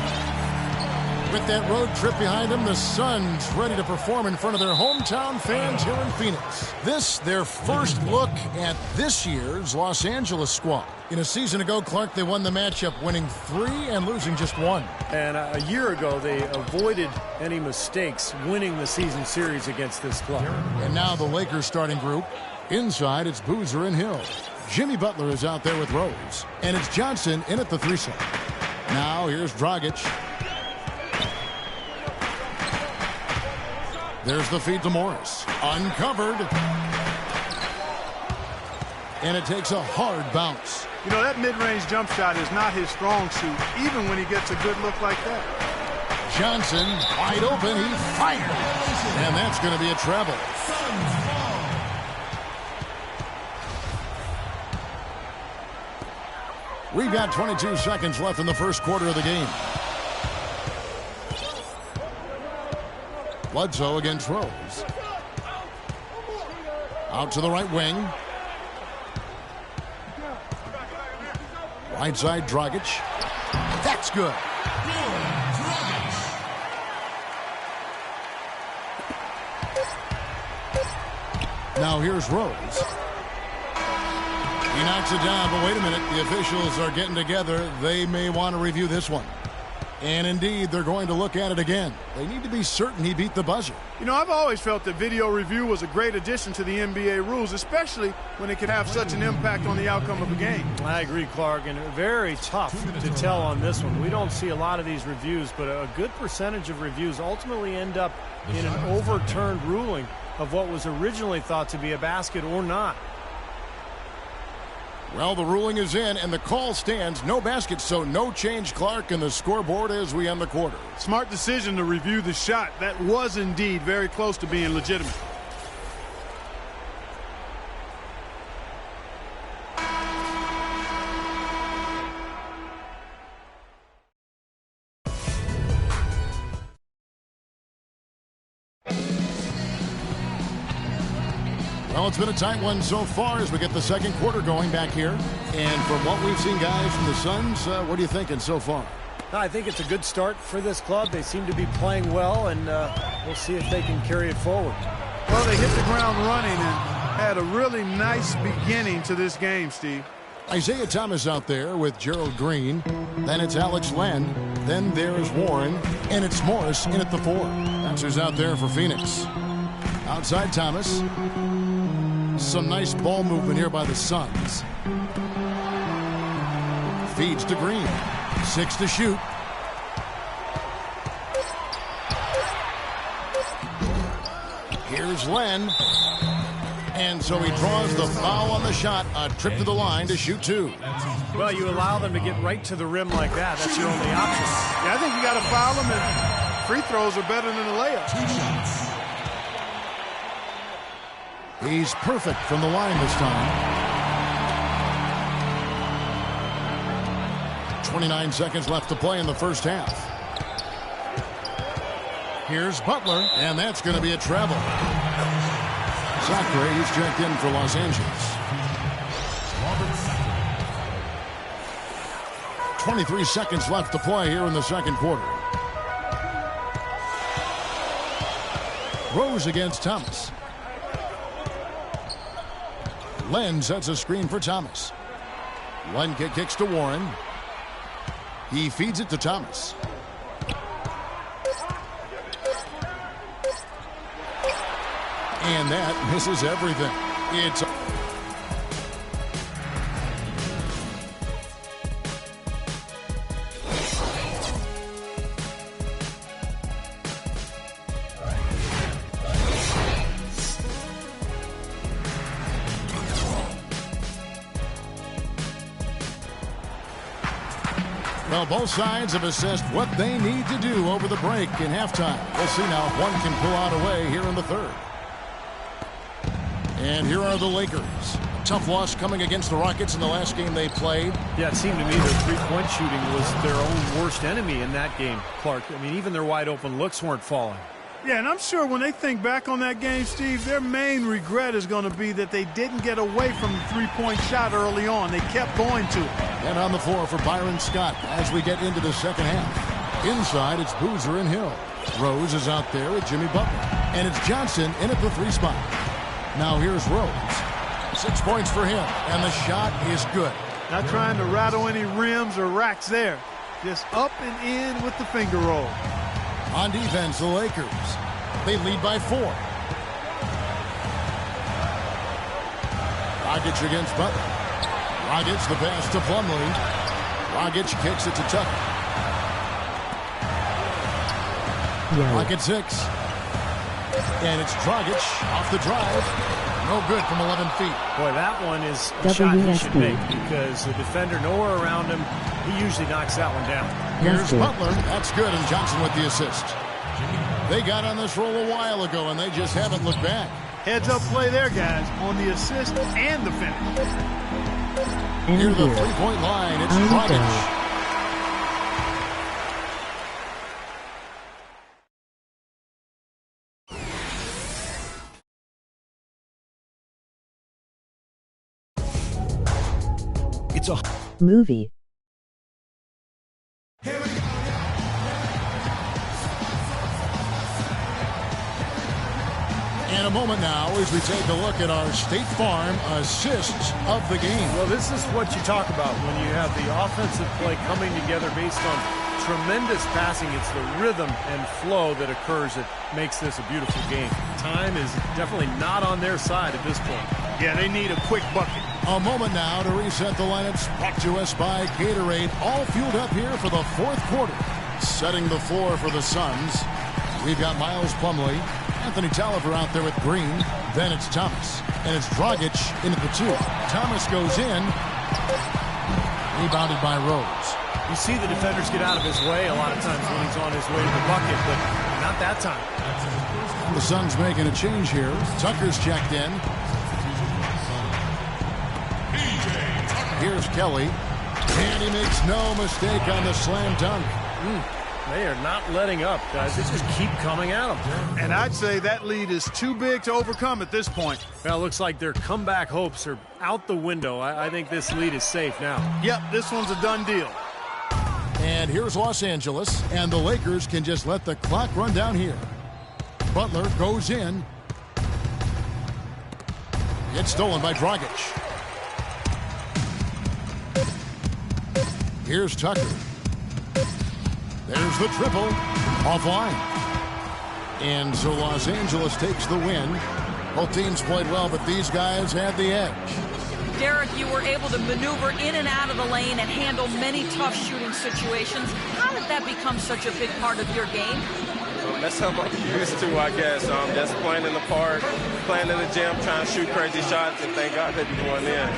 Speaker 1: With that road trip behind them, the Suns ready to perform in front of their hometown fans here in Phoenix. This, their first look at this year's Los Angeles squad. In a season ago, Clark, they won the matchup, winning 3 and losing just 1.
Speaker 3: And a year ago, they avoided any mistakes winning the season series against this club.
Speaker 1: And now the Lakers starting group. Inside, it's Boozer and Hill. Jimmy Butler is out there with Rose. And it's Johnson in at the 3 slot. Now here's Dragic. There's the feed to Morris. Uncovered. And it takes a hard bounce.
Speaker 2: You know, that mid-range jump shot is not his strong suit, even when he gets a good look like that.
Speaker 1: Johnson, wide open, he fires. And that's going to be a treble. We've got 22 seconds left in the first quarter of the game. Bledsoe against Rose. Out to the right wing. Right side, Dragic. That's good. Now here's Rose. He knocks it down, but wait a minute. The officials are getting together. They may want to review this one. And indeed, they're going to look at it again. They need to be certain he beat the buzzer.
Speaker 2: You know, I've always felt that video review was a great addition to the NBA rules, especially when it could have such an impact on the outcome of a game.
Speaker 3: I agree, Clark, and very tough to tell on this one. We don't see a lot of these reviews, but a good percentage of reviews ultimately end up in an overturned ruling of what was originally thought to be a basket or not.
Speaker 1: Well, the ruling is in, and the call stands. No basket, so no change, Clark, and the scoreboard as we end the quarter.
Speaker 2: Smart decision to review the shot. That was indeed very close to being legitimate.
Speaker 1: Well, it's been a tight one so far as we get the second quarter going back here. And from what we've seen, guys, from the Suns, what are you thinking so far?
Speaker 3: I think it's a good start for this club. They seem to be playing well, and we'll see if they can carry it forward.
Speaker 2: Well, they hit the ground running and had a really nice beginning to this game, Steve.
Speaker 1: Isaiah Thomas out there with Gerald Green. Then it's Alex Len. Then there's Warren. And it's Morris in at the 4. That's who's out there for Phoenix. Outside Thomas. Some nice ball movement here by the Suns. Feeds to Green. 6 to shoot. Here's Len. And so he draws the foul on the shot. A trip to the line to shoot 2.
Speaker 3: Well, you allow them to get right to the rim like that. That's your only option.
Speaker 2: Yeah, I think you got to foul them, and free throws are better than a layup.
Speaker 7: 2 shots.
Speaker 1: He's perfect from the line this time. 29 seconds left to play in the first half. Here's Butler, and that's going to be a travel. Sacre, he's checked in for Los Angeles. 23 seconds left to play here in the second quarter. Rose against Thomas. Len sets a screen for Thomas. Len kicks to Warren. He feeds it to Thomas. And that misses everything. It's well, both sides have assessed what they need to do over the break in halftime. We'll see now if one can pull out a way here in the third. And here are the Lakers. A tough loss coming against the Rockets in the last game they played.
Speaker 3: Yeah, it seemed to me their three-point shooting was their own worst enemy in that game, Clark. I mean, even their wide-open looks weren't falling.
Speaker 2: Yeah, and I'm sure when they think back on that game, Steve, their main regret is going to be that they didn't get away from the three-point shot early on. They kept going to it.
Speaker 1: And on the floor for Byron Scott as we get into the second half. Inside, it's Boozer and Hill. Rose is out there with Jimmy Butler. And it's Johnson in at the three spot. Now here's Rose. 6 points for him, and the shot is good.
Speaker 2: Not trying to rattle any rims or racks there. Just up and in with the finger roll.
Speaker 1: On defense, the Lakers. They lead by 4. Dragic against Butler. Dragic the pass to Plumlee. Dragic kicks it to Tucker. Rocket 6. And it's Dragic off the drive. No good from 11 feet.
Speaker 3: Boy, that one is a shot he should make because the defender nowhere around him, he usually knocks that one down.
Speaker 1: Here's Butler. That's good, and Johnson with the assist. They got on this roll a while ago, and they just haven't looked back.
Speaker 2: Heads-up play there, guys, on the assist and the finish.
Speaker 1: Near the three-point line, it's Dragic.
Speaker 10: It's a
Speaker 11: movie.
Speaker 1: In a moment now as we take a look at our State Farm assists of the game.
Speaker 3: Well, this is what you talk about when you have the offensive play coming together based on tremendous passing. It's the rhythm and flow that occurs that makes this a beautiful game. Time is definitely not on their side at this point.
Speaker 2: Yeah, they need a quick bucket.
Speaker 1: A moment now to reset the lineups. Brought to us by Gatorade. All fueled up here for the fourth quarter. Setting the floor for the Suns. We've got Miles Plumlee, Anthony Tolliver out there with Green. Then it's Thomas. And it's Dragic into the 2. Thomas goes in. Rebounded by Rose.
Speaker 3: You see the defenders get out of his way a lot of times when he's on his way to the bucket, but not that time.
Speaker 1: The Suns making a change here. Tucker's checked in. Here's Kelly. And he makes no mistake on the slam dunk.
Speaker 3: They are not letting up, guys. They just keep coming at them.
Speaker 2: And I'd say that lead is too big to overcome at this point.
Speaker 3: Well, it looks like their comeback hopes are out the window. I think this lead is safe now.
Speaker 2: Yep, this one's a done deal.
Speaker 1: And here's Los Angeles, and the Lakers can just let the clock run down here. Butler goes in. It's stolen by Dragic. Here's Tucker. There's the triple. Offline. And so Los Angeles takes the win. Both teams played well, but these guys had the edge.
Speaker 8: Derek, you were able to maneuver in and out of the lane and handle many tough shooting situations. How did that become such a big part of your game?
Speaker 12: That's something I'm used to, I guess. Just playing in the park, playing in the gym, trying to shoot crazy shots, and thank God they be going in.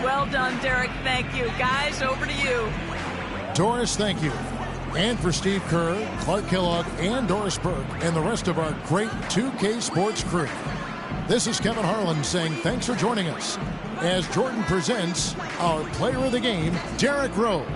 Speaker 8: Well done, Derek. Thank you. Guys, over to you.
Speaker 1: Doris, thank you. And for Steve Kerr, Clark Kellogg, and Doris Burke, and the rest of our great 2K Sports crew. This is Kevin Harlan saying thanks for joining us as Jordan presents our player of the game, Derrick Rose.